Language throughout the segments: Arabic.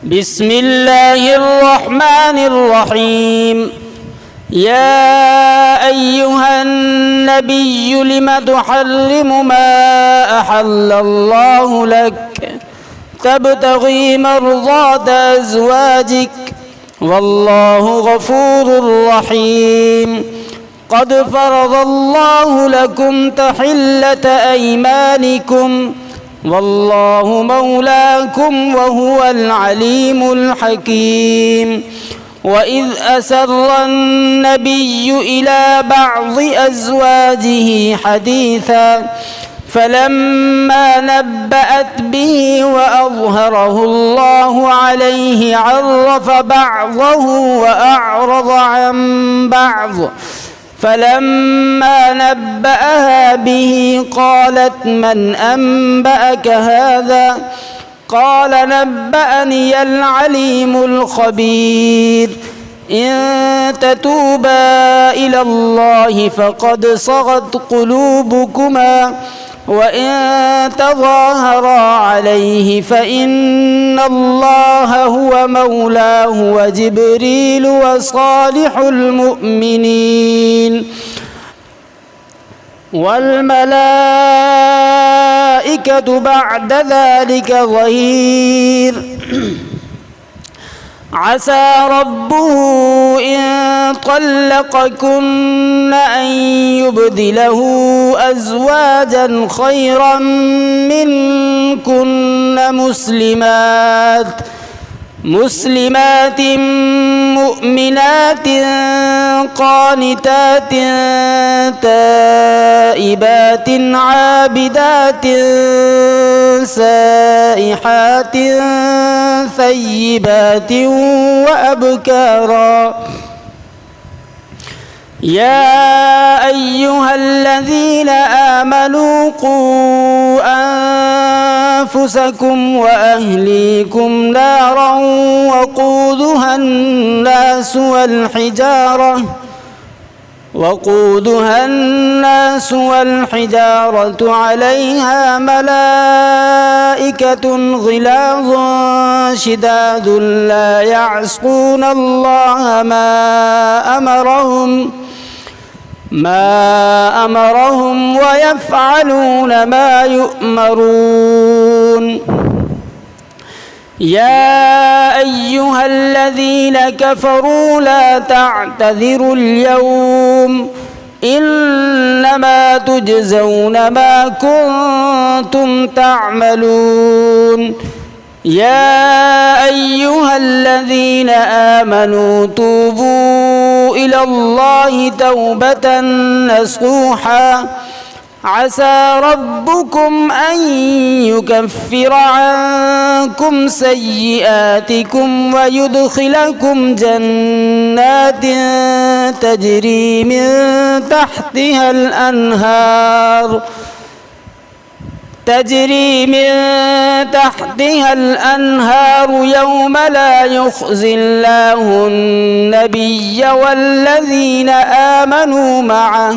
بسم الله الرحمن الرحيم. يا أيها النبي لم تحرم ما أحل الله لك تبتغي مرضات أزواجك والله غفور رحيم. قد فرض الله لكم تحلة أيمانكم والله مولاكم وهو العليم الحكيم. وإذ أسر النبي إلى بعض أزواجه حديثا فلما نبأت به وأظهره الله عليه عرف بعضه وأعرض عن بعض فلما نبأها به قالت من أنبأك هذا قال نبأني العليم الخبير. إن تتوبا إلى الله فقد صغت قلوبكما وإن تظاهرا عليه فإن الله هو مولاه وجبريل وصالح المؤمنين والملائكة بعد ذلك ظهير. عسى ربه إن طلقكن أن يبدله أزواجا خيرا منكن مسلمات مؤمنات قانتات تائبات عابدات سائحات ثيبات وأبكارا. يا أيها الذين آمنوا قوا أنفسكم وأهليكم نارا وقودها الناس والحجارة عليها ملائكة غلاظ شداد لا يعصون الله ما أمرهم ويفعلون ما يؤمرون. يا أيها الذين كفروا لا تعتذروا اليوم إنما تجزون ما كنتم تعملون. يا أيها الذين آمنوا توبوا إلى الله توبة نصوحا عسى ربكم أن يكفر عنكم سيئاتكم ويدخلكم جنات تجري من تحتها الأنهار يوم لا يخزي الله النبي والذين آمنوا معه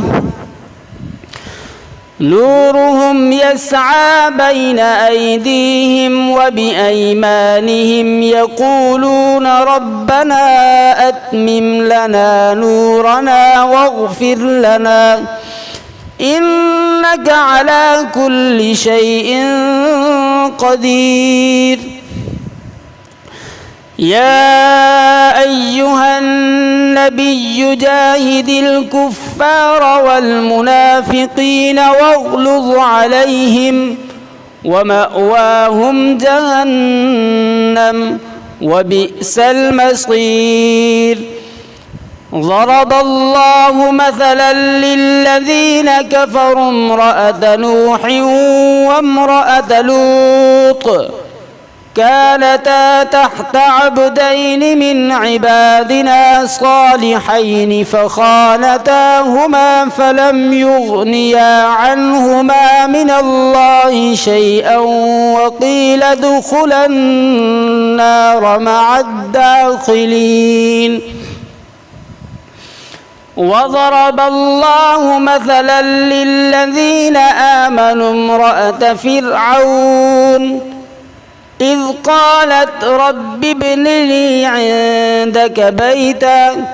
نورهم يسعى بين أيديهم وبأيمانهم يقولون ربنا أتمم لنا نورنا واغفر لنا إنك على كل شيء قدير. يا أيها النبي جاهد الكفار والمنافقين واغلظ عليهم ومأواهم جهنم وبئس المصير. ضرب الله مثلا للذين كفروا امرأة نوح وامرأة لوط كانتا تحت عبدين من عبادنا صالحين فخانتاهما فلم يغنيا عنهما من الله شيئا وقيل ادخلا النار مع الداخلين. وضرب الله مثلا للذين آمنوا امرأة فرعون إذ قالت رب ابن لي عندك بيتا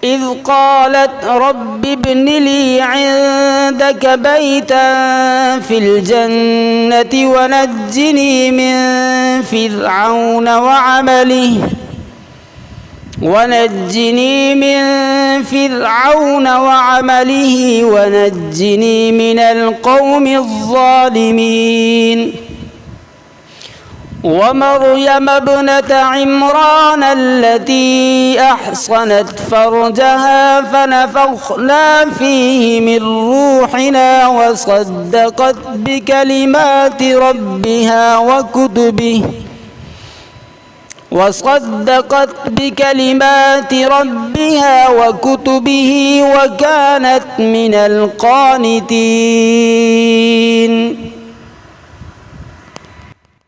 إذ قالت رب ابن لي عندك بيتا في الجنة ونجني من فرعون وعمله ونجني من القوم الظالمين ومريم ابنة عمران التي أحصنت فرجها فنفخنا فيه من روحنا وصدقت بكلمات ربها وكتبه وكانت من القانتين